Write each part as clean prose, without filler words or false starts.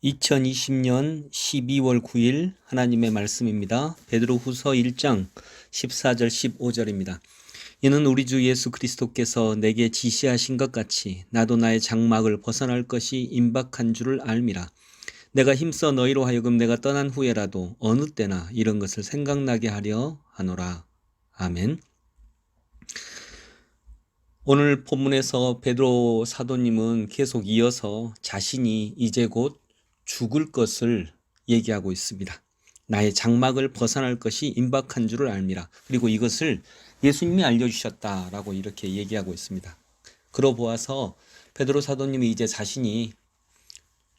2020년 12월 9일 하나님의 말씀입니다. 베드로후서 1장 14절 15절입니다. 이는 우리 주 예수 그리스도께서 내게 지시하신 것 같이 나도 나의 장막을 벗어날 것이 임박한 줄을 알미라. 내가 힘써 너희로 하여금 내가 떠난 후에라도 어느 때나 이런 것을 생각나게 하려 하노라. 아멘. 오늘 본문에서 베드로 사도님은 계속 이어서 자신이 이제 곧 죽을 것을 얘기하고 있습니다. 나의 장막을 벗어날 것이 임박한 줄을 알미라. 그리고 이것을 예수님이 알려주셨다라고 이렇게 얘기하고 있습니다. 그러 보아서 베드로 사도님이 이제 자신이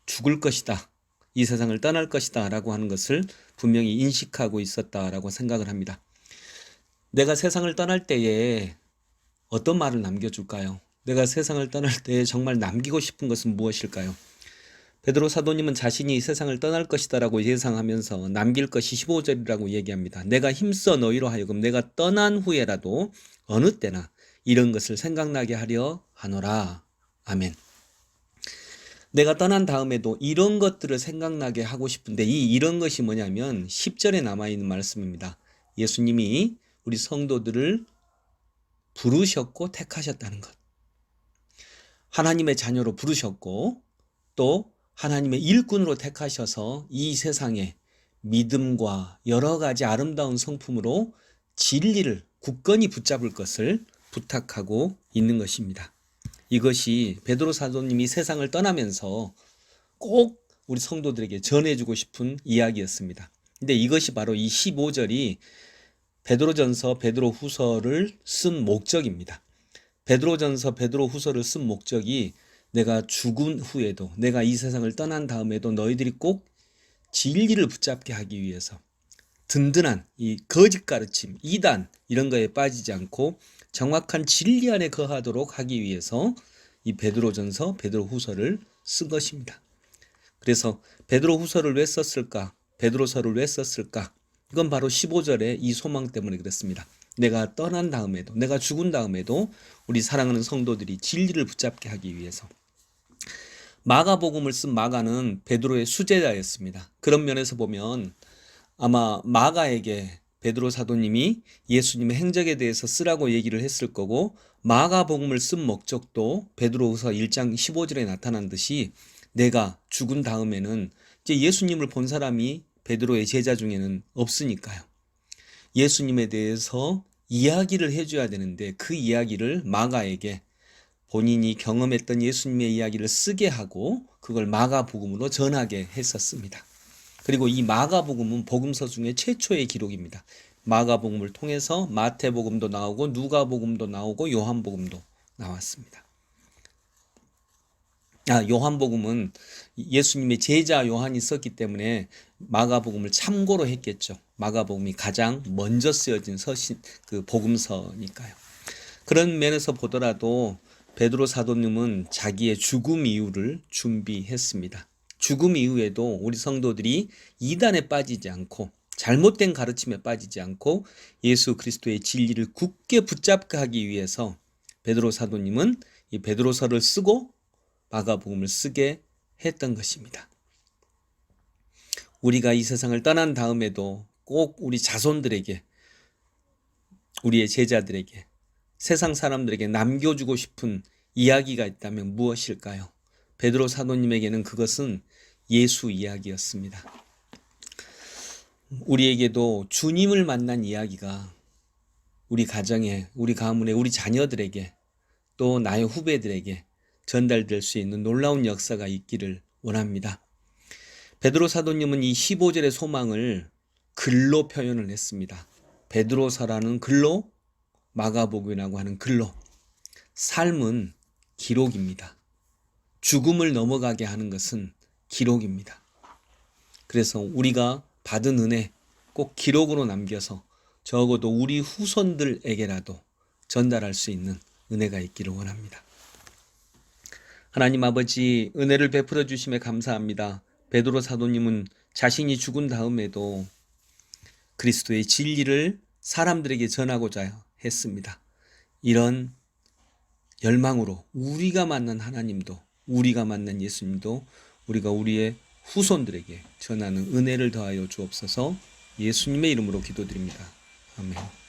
죽을 것이다, 이 세상을 떠날 것이다 라고 하는 것을 분명히 인식하고 있었다라고 생각을 합니다. 내가 세상을 떠날 때에 어떤 말을 남겨줄까요? 내가 세상을 떠날 때 정말 남기고 싶은 것은 무엇일까요? 베드로 사도님은 자신이 이 세상을 떠날 것이다라고 예상하면서 남길 것이 15절이라고 얘기합니다. 내가 힘써 너희로 하여금 내가 떠난 후에라도 어느 때나 이런 것을 생각나게 하려 하노라. 아멘. 내가 떠난 다음에도 이런 것들을 생각나게 하고 싶은데 이런 것이 뭐냐면 10절에 남아있는 말씀입니다. 예수님이 우리 성도들을 부르셨고 택하셨다는 것. 하나님의 자녀로 부르셨고 또 하나님의 일꾼으로 택하셔서 이 세상에 믿음과 여러 가지 아름다운 성품으로 진리를 굳건히 붙잡을 것을 부탁하고 있는 것입니다. 이것이 베드로 사도님이 세상을 떠나면서 꼭 우리 성도들에게 전해주고 싶은 이야기였습니다. 근데 이것이 바로 이 15절이 베드로전서 베드로후서를 쓴 목적입니다. 베드로전서 베드로후서를 쓴 목적이 내가 죽은 후에도, 내가 이 세상을 떠난 다음에도 너희들이 꼭 진리를 붙잡게 하기 위해서 든든한 이 거짓 가르침, 이단 이런 거에 빠지지 않고 정확한 진리 안에 거하도록 하기 위해서 이 베드로전서 베드로후서를 쓴 것입니다. 그래서 베드로후서를 왜 썼을까? 베드로서를 왜 썼을까? 이건 바로 15절의 이 소망 때문에 그렇습니다. 내가 떠난 다음에도, 내가 죽은 다음에도 우리 사랑하는 성도들이 진리를 붙잡게 하기 위해서. 마가복음을 쓴 마가는 베드로의 수제자였습니다. 그런 면에서 보면 아마 마가에게 베드로 사도님이 예수님의 행적에 대해서 쓰라고 얘기를 했을 거고, 마가복음을 쓴 목적도 베드로후서 1장 15절에 나타난 듯이 내가 죽은 다음에는 이제 예수님을 본 사람이 베드로의 제자 중에는 없으니까요. 예수님에 대해서 이야기를 해줘야 되는데 그 이야기를 마가에게 본인이 경험했던 예수님의 이야기를 쓰게 하고 그걸 마가복음으로 전하게 했었습니다. 그리고 이 마가복음은 복음서 중에 최초의 기록입니다. 마가복음을 통해서 마태복음도 나오고 누가복음도 나오고 요한복음도 나왔습니다. 요한복음은 예수님의 제자 요한이 썼기 때문에 마가복음을 참고로 했겠죠. 마가복음이 가장 먼저 쓰여진 복음서니까요. 그런 면에서 보더라도 베드로 사도님은 자기의 죽음 이후를 준비했습니다. 죽음 이후에도 우리 성도들이 이단에 빠지지 않고 잘못된 가르침에 빠지지 않고 예수 그리스도의 진리를 굳게 붙잡게 하기 위해서 베드로 사도님은 이 베드로서를 쓰고 마가복음을 쓰게 했던 것입니다. 우리가 이 세상을 떠난 다음에도 꼭 우리 자손들에게, 우리의 제자들에게, 세상 사람들에게 남겨주고 싶은 이야기가 있다면 무엇일까요? 베드로 사도님에게는 그것은 예수 이야기였습니다. 우리에게도 주님을 만난 이야기가 우리 가정에, 우리 가문에, 우리 자녀들에게 또 나의 후배들에게 전달될 수 있는 놀라운 역사가 있기를 원합니다. 베드로 사도님은 이 15절의 소망을 글로 표현을 했습니다. 베드로서라는 글로, 마가복음이라고 하는 글로. 삶은 기록입니다. 죽음을 넘어가게 하는 것은 기록입니다. 그래서 우리가 받은 은혜 꼭 기록으로 남겨서 적어도 우리 후손들에게라도 전달할 수 있는 은혜가 있기를 원합니다. 하나님 아버지, 은혜를 베풀어 주심에 감사합니다. 베드로 사도님은 자신이 죽은 다음에도 그리스도의 진리를 사람들에게 전하고자 했습니다. 이런 열망으로 우리가 만난 하나님도, 우리가 만난 예수님도 우리가 우리의 후손들에게 전하는 은혜를 더하여 주옵소서. 예수님의 이름으로 기도드립니다. 아멘.